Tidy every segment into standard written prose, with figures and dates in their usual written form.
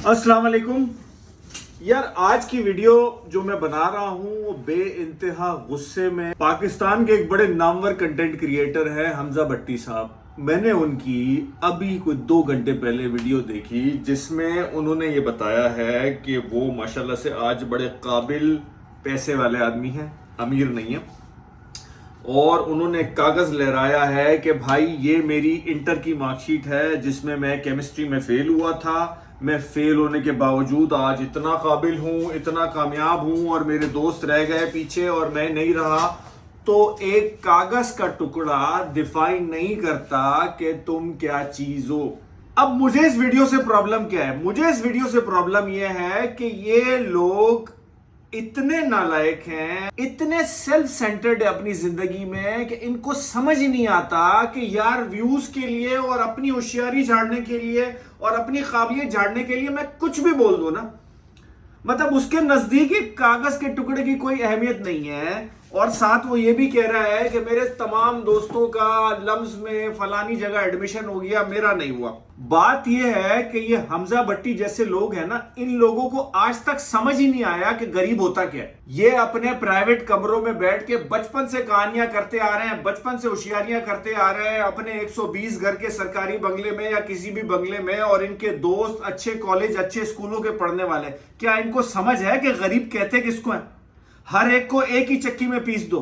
अस्सलाम वालेकुम यार। आज की वीडियो जो मैं बना रहा हूँ वो बे इंतहा गुस्से में पाकिस्तान के एक बड़े नामवर कंटेंट क्रिएटर हैं हमजा भट्टी साहब। मैंने उनकी अभी कोई 2 घंटे पहले वीडियो देखी जिसमें उन्होंने ये बताया है कि वो माशाल्लाह से आज बड़े काबिल पैसे वाले आदमी हैं, अमीर नहीं है। और उन्होंने कागज लहराया है कि भाई ये मेरी इंटर की मार्कशीट है जिसमें मैं केमिस्ट्री में फेल हुआ था। मैं फेल होने के बावजूद आज इतना काबिल हूँ, इतना कामयाब हूँ और मेरे दोस्त रह गए पीछे और मैं नहीं रहा। तो एक कागज का टुकड़ा डिफाइन नहीं करता कि तुम क्या चीज हो। अब मुझे इस वीडियो से प्रॉब्लम क्या है? मुझे इस वीडियो से प्रॉब्लम यह है कि ये लोग इतने नालायक हैं, इतने सेल्फ सेंटर्ड है अपनी जिंदगी में कि इनको समझ ही नहीं आता कि यार व्यूज के लिए और अपनी होशियारी झाड़ने के लिए और अपनी काबिलियत झाड़ने के लिए मैं कुछ भी बोल दूं ना, मतलब उसके नजदीक एक कागज के टुकड़े की कोई अहमियत नहीं है। और साथ वो ये भी कह रहा है कि मेरे तमाम दोस्तों का लम्स में फलानी जगह एडमिशन हो गया, मेरा नहीं हुआ। बात यह है कि ये हमजा भट्टी जैसे लोग हैं ना, इन लोगों को आज तक समझ ही नहीं आया कि गरीब होता क्या है। ये अपने प्राइवेट कमरों में बैठ के बचपन से कहानियां करते आ रहे हैं, बचपन से होशियारियां करते आ रहे हैं अपने 120 घर के सरकारी बंगले में या किसी भी बंगले में, और इनके दोस्त अच्छे कॉलेज अच्छे स्कूलों के पढ़ने वाले। क्या इनको समझ है कि गरीब कहते किसको है? हर एक को एक ही चक्की में पीस दो।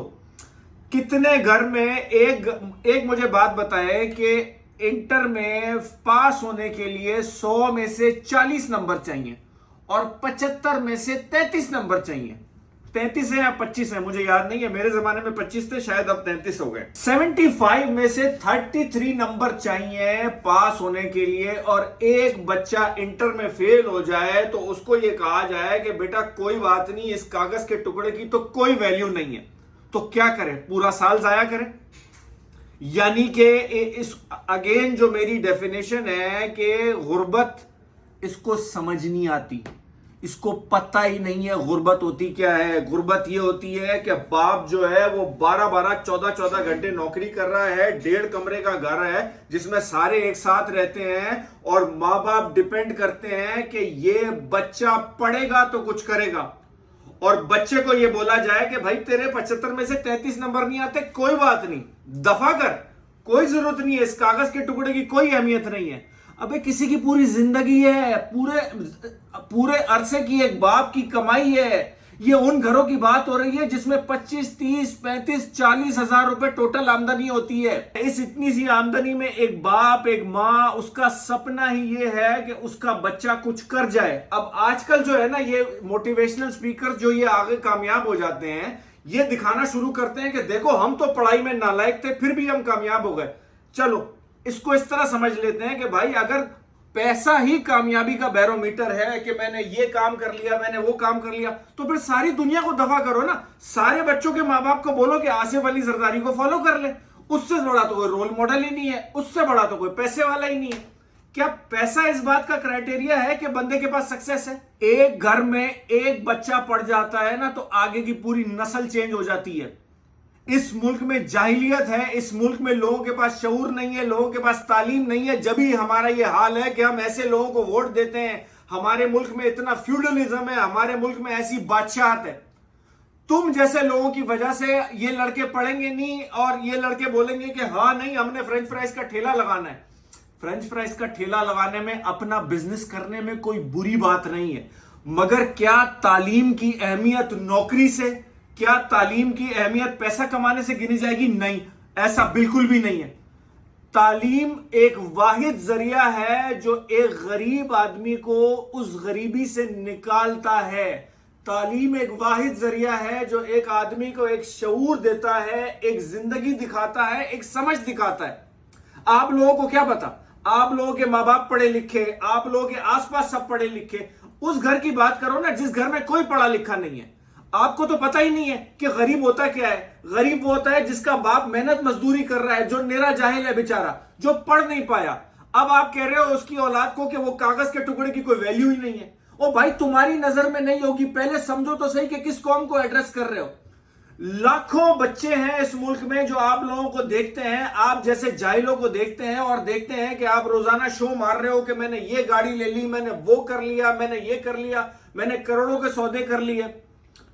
कितने घर में एक मुझे बात बताएं कि इंटर में पास होने के लिए 100 में से 40 नंबर चाहिए और 75 में से 33 नंबर चाहिए। 33 है या 25 है मुझे याद नहीं है, मेरे जमाने में 25 थे, शायद अब 33 हो गए। 75 में से 33 नंबर चाहिए पास होने के लिए, और एक बच्चा इंटर में फेल हो जाए तो उसको ये कहा जाए कि बेटा कोई बात नहीं, इस कागज के टुकड़े की तो कोई वैल्यू नहीं है। तो क्या करें? पूरा साल जाया करें? यानी कि इस अगेन जो मेरी डेफिनेशन है कि गुर्बत इसको समझ नहीं आती, इसको पता ही नहीं है गुर्बत होती क्या है। गुर्बत ये होती है कि बाप जो है वो 12-12 14-14 घंटे नौकरी कर रहा है, 1.5 कमरे का घर है जिसमें सारे एक साथ रहते हैं, और माँ बाप डिपेंड करते हैं कि ये बच्चा पढ़ेगा तो कुछ करेगा। और बच्चे को ये बोला जाए कि भाई तेरे 75 में से 33 नंबर नहीं आते, कोई बात नहीं, दफा कर, कोई जरूरत नहीं है, इस कागज के टुकड़े की कोई अहमियत नहीं है। अबे किसी की पूरी जिंदगी है, पूरे अरसे की एक बाप की कमाई है। ये उन घरों की बात हो रही है जिसमें 25, 30, 35, 40 हजार रुपए टोटल आमदनी होती है। इस इतनी सी आमदनी में एक बाप एक माँ, उसका सपना ही ये है कि उसका बच्चा कुछ कर जाए। अब आजकल जो है ना, ये मोटिवेशनल स्पीकर जो ये आगे कामयाब हो जाते हैं, ये दिखाना शुरू करते हैं कि देखो हम तो पढ़ाई में नालायक थे फिर भी हम कामयाब हो गए। चलो इसको इस तरह समझ लेते हैं कि भाई अगर पैसा ही कामयाबी का बैरोमीटर है कि मैंने ये काम कर लिया, मैंने वो काम कर लिया, तो फिर सारी दुनिया को दफा करो ना। सारे बच्चों के माँ बाप को बोलो कि आसिफ अली जरदारी को फॉलो कर ले, उससे बड़ा तो कोई रोल मॉडल ही नहीं है, उससे बड़ा तो कोई पैसे वाला ही नहीं है। क्या पैसा इस बात का क्राइटेरिया है कि बंदे के पास सक्सेस है? एक घर में एक बच्चा पढ़ जाता है ना तो आगे की पूरी नस्ल चेंज हो जाती है। इस मुल्क में जाहिलियत है, इस मुल्क में लोगों के पास शऊर नहीं है, लोगों के पास तालीम नहीं है, जब ही हमारा ये हाल है कि हम ऐसे लोगों को वोट देते हैं। हमारे मुल्क में इतना फ्यूडलिज्म है, हमारे मुल्क में ऐसी बादशाहत है। तुम जैसे लोगों की वजह से ये लड़के पढ़ेंगे नहीं और ये लड़के बोलेंगे कि हाँ नहीं हमने फ्रेंच फ्राइज का ठेला लगाना है। फ्रेंच फ्राइज का ठेला लगाने में, अपना बिजनेस करने में कोई बुरी बात नहीं है, मगर क्या तालीम की अहमियत नौकरी से, क्या तालीम की अहमियत पैसा कमाने से गिनी जाएगी? नहीं, ऐसा बिल्कुल भी नहीं है। तालीम एक वाहिद जरिया है जो एक गरीब आदमी को उस गरीबी से निकालता है। तालीम एक वाहिद जरिया है जो एक आदमी को एक शऊर देता है, एक जिंदगी दिखाता है, एक समझ दिखाता है। आप लोगों को क्या पता? आप लोगों के माँ बाप पढ़े लिखे, आप लोगों के आसपास सब पढ़े लिखे। उस घर की बात करो ना जिस घर में कोई पढ़ा लिखा नहीं है। आपको तो पता ही नहीं है कि गरीब होता क्या है। गरीब वो होता है जिसका बाप मेहनत मजदूरी कर रहा है, जो निरा जाहिल है बेचारा, जो पढ़ नहीं पाया। अब आप कह रहे हो उसकी औलाद को कि वो कागज के टुकड़े की कोई वैल्यू ही नहीं है। ओ भाई तुम्हारी नजर में नहीं होगी, पहले समझो तो सही कि किस कौम को एड्रेस कर रहे हो। लाखों बच्चे हैं इस मुल्क में जो आप लोगों को देखते हैं, आप जैसे जाहिलों को देखते हैं और देखते हैं कि आप रोजाना शो मार रहे हो कि मैंने ये गाड़ी ले ली, मैंने वो कर लिया, मैंने ये कर लिया, मैंने करोड़ों के सौदे कर लिए।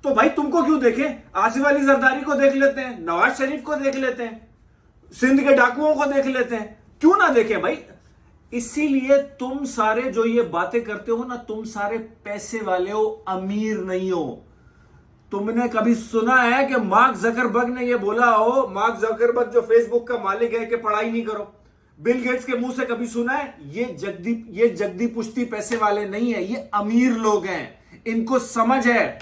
तो भाई तुमको क्यों देखें? आसिफ अली जरदारी को देख लेते हैं, नवाज शरीफ को देख लेते हैं, सिंध के डाकुओं को देख लेते हैं, क्यों ना देखें भाई? इसीलिए तुम सारे जो ये बातें करते हो ना, तुम सारे पैसे वाले हो, अमीर नहीं हो। तुमने कभी सुना है कि मार्क जकरबर्ग ने ये बोला हो, मार्क जकरबर्ग जो फेसबुक का मालिक है, कि पढ़ाई नहीं करो? बिल गेट्स के मुंह से कभी सुना है? ये जगदी पुश्ती पैसे वाले नहीं है, ये अमीर लोग हैं, इनको समझ है।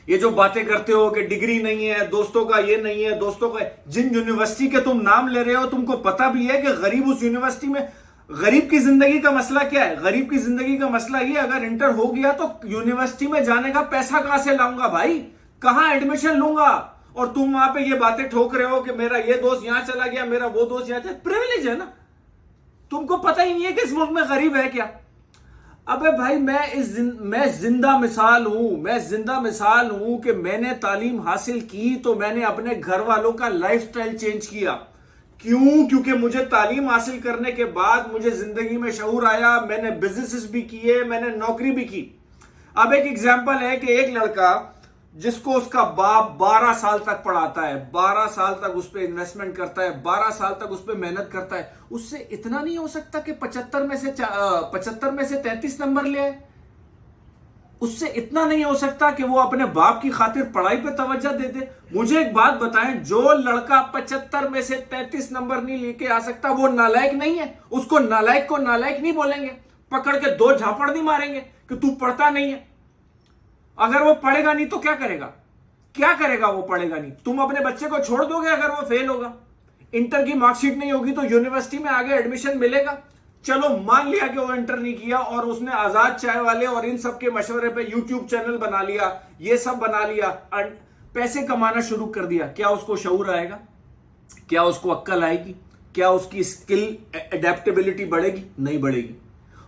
ये जो बातें करते हो कि डिग्री नहीं है, दोस्तों का ये नहीं है, दोस्तों का, जिन यूनिवर्सिटी के तुम नाम ले रहे हो, तुमको पता भी है कि गरीब उस यूनिवर्सिटी में, गरीब की जिंदगी का मसला क्या है? गरीब की जिंदगी का मसला ये, अगर इंटर हो गया तो यूनिवर्सिटी में जाने का पैसा कहां से लाऊंगा भाई? कहां एडमिशन लूंगा? और तुम वहां पे ये बातें ठोक रहे हो कि मेरा ये दोस्त यहां चला गया, मेरा वो दोस्त यहां चला। प्रिविलेज है ना, तुमको पता ही नहीं है कि इस मुल्क में गरीब है क्या। अबे भाई मैं जिंदा मिसाल हूं कि मैंने तालीम हासिल की तो मैंने अपने घर वालों का लाइफस्टाइल चेंज किया। क्यों? क्योंकि मुझे तालीम हासिल करने के बाद मुझे जिंदगी में शऊर आया, मैंने बिजनेसेस भी किए, मैंने नौकरी भी की। अब एक एग्जांपल है कि एक लड़का जिसको उसका बाप 12 साल तक पढ़ाता है, 12 साल तक उस पर इन्वेस्टमेंट करता है, 12 साल तक उस पर मेहनत करता है, उससे इतना नहीं हो सकता कि 75 में से 33 नंबर ले आए? उससे इतना नहीं हो सकता कि वो अपने बाप की खातिर पढ़ाई पे तवज्जो दे दे? मुझे एक बात बताएं, जो लड़का 75 में से 33 नंबर नहीं लेके आ सकता, वो नालायक नहीं है? उसको नालायक को नालायक नहीं बोलेंगे, पकड़ के 2 झापड़ नहीं मारेंगे कि तू पढ़ता नहीं है? अगर वो पढ़ेगा नहीं तो क्या करेगा? क्या करेगा वो पढ़ेगा नहीं? तुम अपने बच्चे को छोड़ दोगे अगर वो फेल होगा? इंटर की मार्कशीट नहीं होगी तो यूनिवर्सिटी में आगे एडमिशन मिलेगा? चलो मान लिया कि वो इंटर नहीं किया और उसने आजाद चाय वाले और इन सब के मशवरे पे यूट्यूब चैनल बना लिया, ये सब बना लिया, पैसे कमाना शुरू कर दिया, क्या उसको शऊर आएगा? क्या उसको अक्ल आएगी? क्या उसकी स्किल एडेप्टेबिलिटी बढ़ेगी? नहीं बढ़ेगी,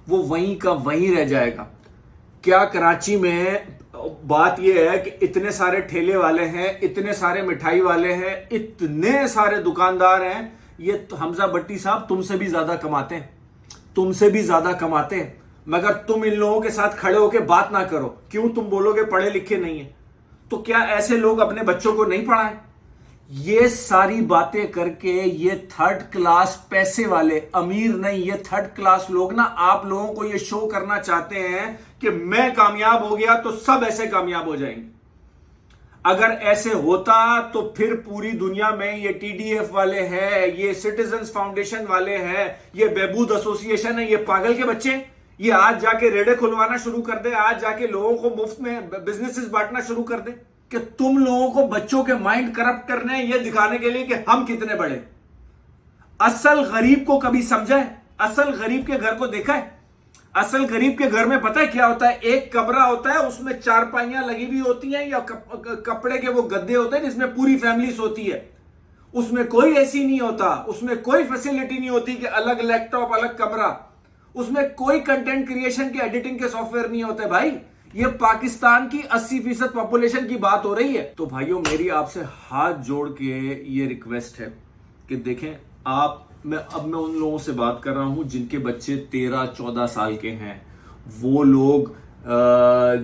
वो वहीं का वहीं रह जाएगा। क्या कराची में बात यह है कि इतने सारे ठेले वाले हैं, इतने सारे मिठाई वाले हैं, इतने सारे दुकानदार हैं, ये तो हमजा भट्टी साहब तुमसे भी ज्यादा कमाते हैं, तुमसे भी ज्यादा कमाते हैं, मगर तुम इन लोगों के साथ खड़े होकर बात ना करो। क्यों? तुम बोलोगे पढ़े लिखे नहीं है। तो क्या ऐसे लोग अपने बच्चों को नहीं पढ़ाएं? ये सारी बातें करके ये थर्ड क्लास पैसे वाले, अमीर नहीं, ये थर्ड क्लास लोग ना आप लोगों को ये शो करना चाहते हैं कि मैं कामयाब हो गया तो सब ऐसे कामयाब हो जाएंगे। अगर ऐसे होता तो फिर पूरी दुनिया में ये टीडीएफ वाले हैं, ये सिटीजन्स फाउंडेशन वाले हैं, ये बहबूद एसोसिएशन है, ये पागल के बच्चे ये आज जाके रेड़े खुलवाना शुरू कर दे, आज जाके लोगों को मुफ्त में बिजनेसेस बांटना शुरू कर दे कि तुम लोगों को बच्चों के माइंड करप्ट करने, ये दिखाने के लिए कि हम कितने बड़े। असल गरीब को कभी समझा है? असल गरीब के घर को देखा है? असल गरीब के घर में पता है क्या होता है? एक कमरा होता है, उसमें चारपाइयां लगी हुई होती हैं या कपड़े के वो गद्दे होते हैं जिसमें पूरी फैमिली सोती है। उसमें कोई एसी नहीं होता, उसमें कोई फैसिलिटी नहीं होती कि अलग लैपटॉप, अलग कमरा, उसमें कोई कंटेंट क्रिएशन के एडिटिंग के सॉफ्टवेयर नहीं होते। भाई ये पाकिस्तान की 80% पॉपुलेशन की बात हो रही है। तो भाइयों मेरी आपसे हाथ जोड़ के ये रिक्वेस्ट है कि देखें अब मैं उन लोगों से बात कर रहा हूं जिनके बच्चे 13-14 साल के हैं। वो लोग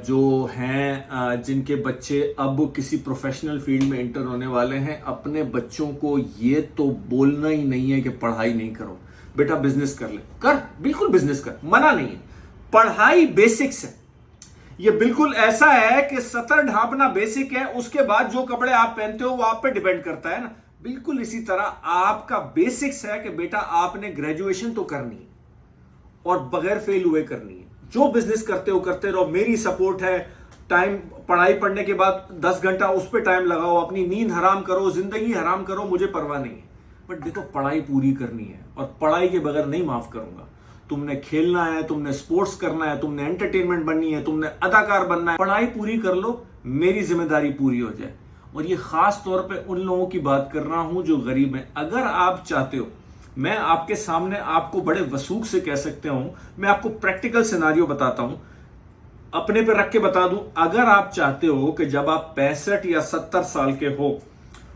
जो हैं जिनके बच्चे अब किसी प्रोफेशनल फील्ड में एंटर होने वाले हैं, अपने बच्चों को ये तो बोलना ही नहीं है कि पढ़ाई नहीं करो, बेटा बिजनेस कर ले, कर, बिल्कुल बिजनेस कर, मना नहीं है। पढ़ाई बेसिक्स है, ये बिल्कुल ऐसा है कि सतर ढांपना बेसिक है, उसके बाद जो कपड़े आप पहनते हो वो आप पे डिपेंड करता है ना। बिल्कुल इसी तरह आपका बेसिक्स है कि बेटा आपने ग्रेजुएशन तो करनी है और बगैर फेल हुए करनी है। जो बिजनेस करते हो करते रहो, मेरी सपोर्ट है। टाइम पढ़ाई पढ़ने के बाद 10 घंटा उस पर टाइम लगाओ, अपनी नींद हराम करो, जिंदगी हराम करो, मुझे परवाह नहीं है, बट देखो पढ़ाई पूरी करनी है और पढ़ाई के बगैर नहीं माफ करूंगा। तुमने खेलना है, तुमने स्पोर्ट्स करना है, तुमने एंटरटेनमेंट बननी है, तुमने अदाकार बनना है, पढ़ाई पूरी कर लो, मेरी जिम्मेदारी पूरी हो जाए। और ये खास तौर पे उन लोगों की बात कर रहा हूं जो गरीब हैं। अगर आप चाहते हो, मैं आपके सामने आपको बड़े वसूख से कह सकते हूं, मैं आपको प्रैक्टिकल सिनारियो बताता हूं। اپنے پہ رکھ کے بتا دوں, اگر آپ چاہتے ہو کہ جب آپ 65 یا 70 سال کے ہو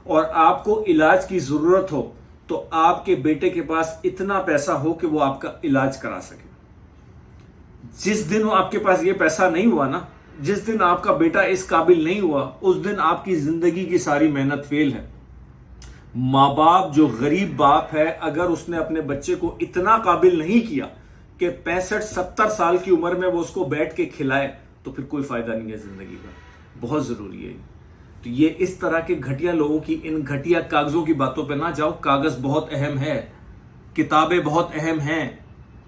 اور آپ کو علاج کی ضرورت ہو تو آپ کے بیٹے کے پاس اتنا پیسہ ہو کہ وہ آپ کا علاج کرا سکے. جس دن آپ کے پاس یہ پیسہ نہیں ہوا نا, جس دن آپ کا بیٹا اس قابل نہیں ہوا, اس دن آپ کی زندگی کی ساری محنت فیل ہے. ماں باپ جو غریب باپ ہے, اگر اس نے اپنے بچے کو اتنا قابل نہیں کیا کہ 65-70 سال کی عمر میں وہ اس کو بیٹھ کے کھلائے, تو پھر کوئی فائدہ نہیں ہے زندگی کا. بہت ضروری ہے. تو یہ اس طرح کے گھٹیا لوگوں کی ان گھٹیا کاغذوں کی باتوں پہ نہ جاؤ. کاغذ بہت اہم ہے, کتابیں بہت اہم ہیں,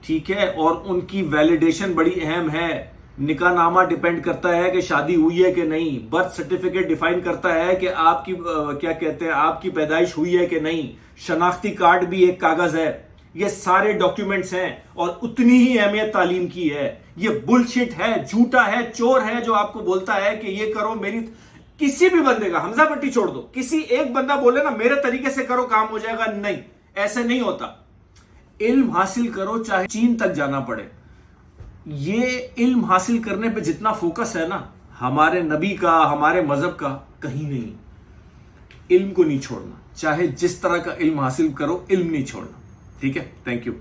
ٹھیک ہے, اور ان کی ویلیڈیشن بڑی اہم ہے. نکاح نامہ ڈیپینڈ کرتا ہے کہ شادی ہوئی ہے کہ نہیں. برتھ سرٹیفکیٹ ڈیفائن کرتا ہے کہ آپ کی کیا کہتے ہیں, آپ کی پیدائش ہوئی ہے کہ نہیں. شناختی کارڈ بھی ایک کاغذ ہے. یہ سارے ڈاکیومنٹس ہیں اور اتنی ہی اہمیت تعلیم کی ہے. یہ بلشٹ ہے, جھوٹا ہے, چور ہے جو آپ کو بولتا ہے کہ یہ کرو. میری کسی بھی بندے کا, حمزہ بٹی چھوڑ دو, کسی ایک بندہ بولے نا میرے طریقے سے کرو کام ہو جائے گا, نہیں, ایسے نہیں ہوتا. علم حاصل کرو چاہے چین تک جانا پڑے. یہ علم حاصل کرنے پہ جتنا فوکس ہے نا ہمارے نبی کا, ہمارے مذہب کا, کہیں نہیں. علم کو نہیں چھوڑنا, چاہے جس طرح کا علم حاصل کرو, علم نہیں چھوڑنا. ٹھیک ہے, تھینک یو.